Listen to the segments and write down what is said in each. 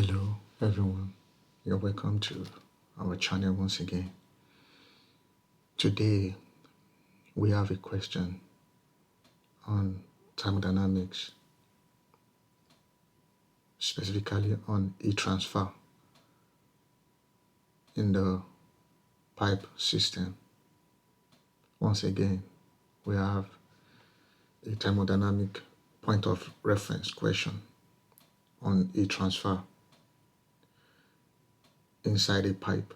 Hello everyone, you're welcome to our channel once again. Today we have a question on thermodynamics, specifically on heat transfer in the pipe system. Once again, we have a thermodynamic point of reference question on heat transfer inside a pipe.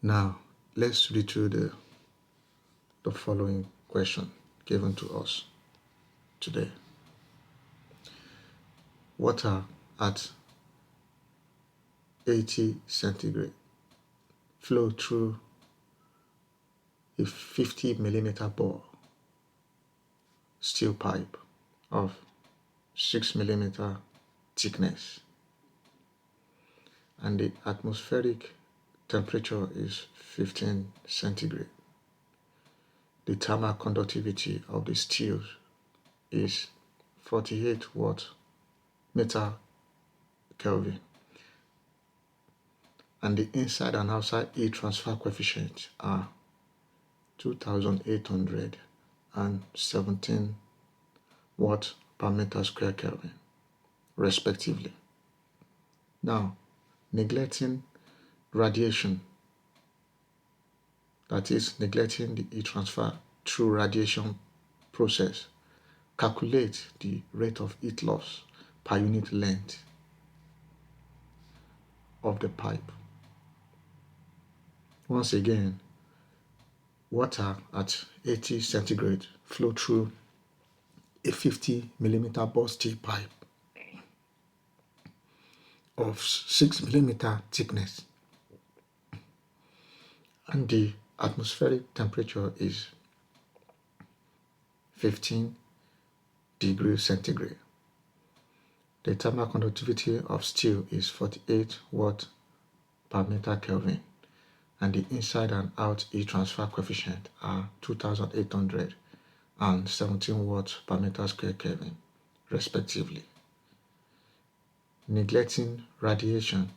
Now, let's read through the following question given to us today. Water at 80 centigrade flow through a 50 millimeter bore steel pipe of 6 millimeter thickness, and the atmospheric temperature is 15 centigrade. The thermal conductivity of the steel is 48 watt meter Kelvin, and the inside and outside heat transfer coefficient are 2800 and 17 watt per meter square Kelvin, respectively. Now, neglecting radiation, that is, neglecting the heat transfer through radiation process, calculate the rate of heat loss per unit length of the pipe. Once again, water at 80 centigrade flow through a 50 millimeter bore steel pipe of 6 millimeter thickness, and the atmospheric temperature is 15 degrees centigrade. The thermal conductivity of steel is 48 watt per meter Kelvin, and the inside and out heat transfer coefficient are 2800 and 17 watts per meter square Kelvin, respectively. Neglecting radiation,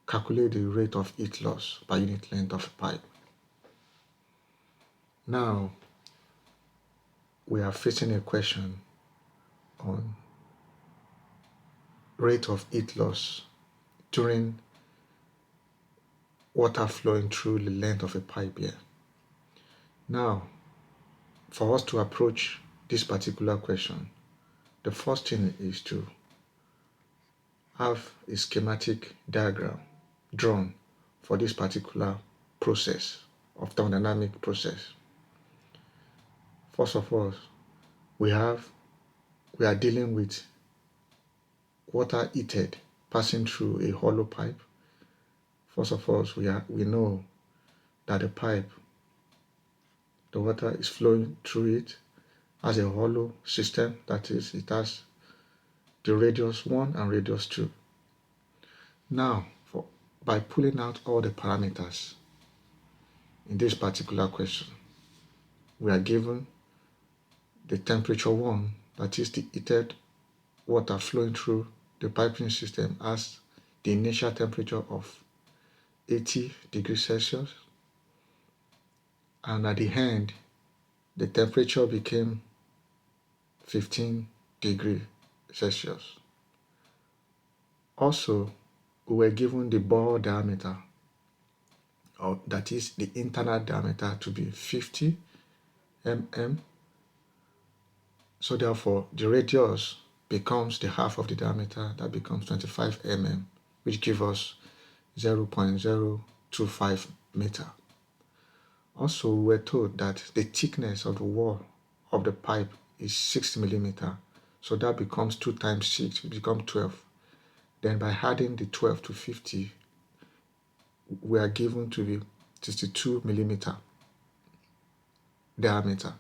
calculate the rate of heat loss per unit length of a pipe. Now, we are facing a question on rate of heat loss during water flowing through the length of a pipe here. Now, for us to approach this particular question, the first thing is to have a schematic diagram drawn for this particular process of thermodynamic process. First of all, we are dealing with water heated passing through a hollow pipe. First of all, we know that the water is flowing through it as a hollow system, that is, it has the radius 1 and radius 2. Now, by pulling out all the parameters in this particular question, we are given the temperature 1, that is the heated water flowing through the piping system, as the initial temperature of 80 degrees Celsius, and at the end the temperature became 15 degrees Celsius. Also, we were given the bore diameter, or that is the internal diameter, to be 50 mm. So therefore, the radius becomes the half of the diameter, that becomes 25 mm, which gives us 0.025 meter. Also, we were told that the thickness of the wall of the pipe is 6 millimeter, so that becomes 2 times 6, it becomes 12. Then by adding the 12 to 50, we are given to be 62 millimeter diameter.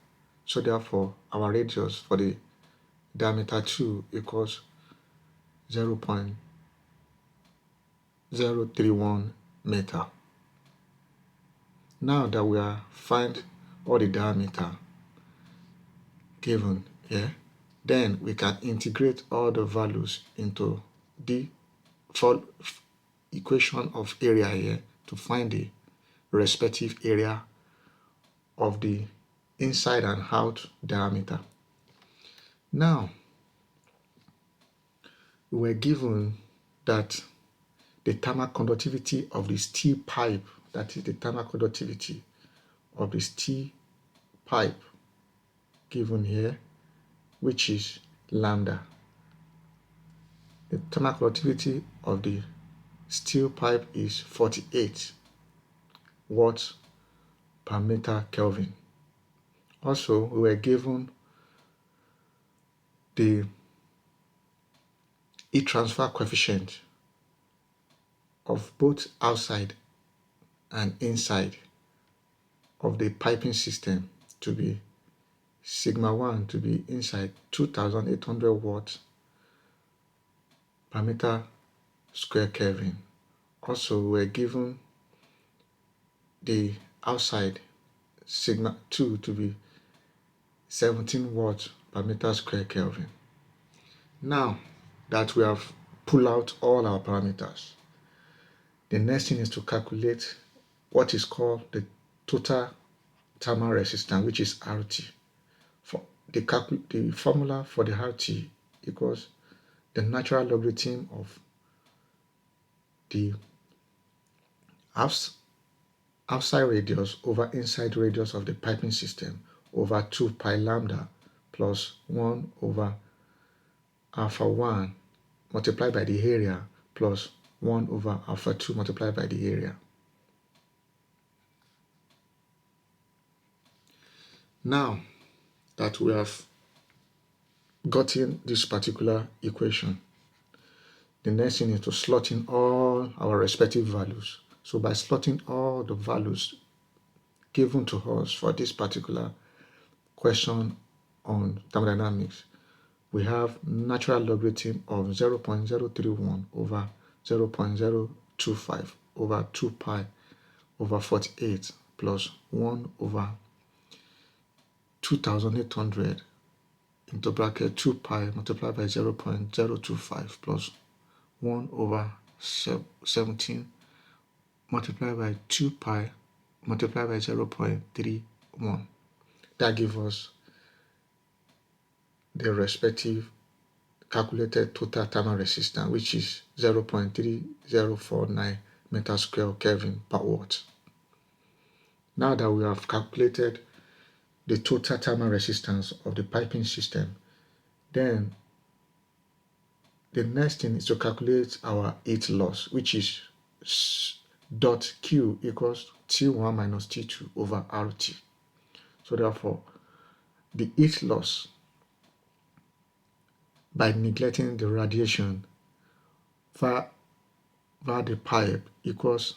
So therefore, our radius for the diameter 2 equals 0.031 meter. Now that we find all the diameter given here, Then we can integrate all the values into the equation of area here to find the respective area of the inside and out diameter. Now, we were given that the thermal conductivity of the steel pipe, that is the thermal conductivity of the steel pipe given here, which is lambda. The thermal conductivity of the steel pipe is 48 watts per meter Kelvin. Also, we were given the heat transfer coefficient of both outside and inside of the piping system to be sigma 1 to be inside 2800 watts per meter square Kelvin. Also, we were given the outside sigma 2 to be 17 watts per meter square Kelvin. Now that we have pulled out all our parameters, the next thing is to calculate what is called the total thermal resistance, which is RT. For the formula for the RT equals the natural logarithm of the outside radius over inside radius of the piping system over 2 pi lambda plus 1 over alpha 1 multiplied by the area plus 1 over alpha 2 multiplied by the area. Now that we have gotten this particular equation, the next thing is to slot in all our respective values. So by slotting all the values given to us for this particular question on thermodynamics, we have natural logarithm of 0.031 over 0.025 over 2 pi over 48 plus 1 over 2800 into bracket 2 pi multiplied by 0.025 plus 1 over 17 multiplied by 2 pi multiplied by 0.31. That gives us the respective calculated total thermal resistance, which is 0.3049 meter square Kelvin per watt. Now that we have calculated the total thermal resistance of the piping system, then the next thing is to calculate our heat loss, which is dot Q equals T1 minus T2 over RT. So therefore, the heat loss by neglecting the radiation via the pipe equals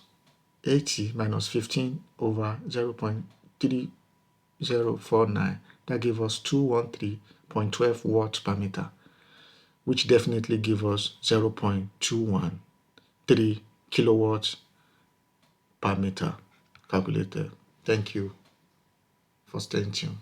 80 minus 15 over 0.3049. That gives us 213.12 watts per meter, which definitely gives us 0.213 kilowatts per meter calculated. Thank you for staying tuned.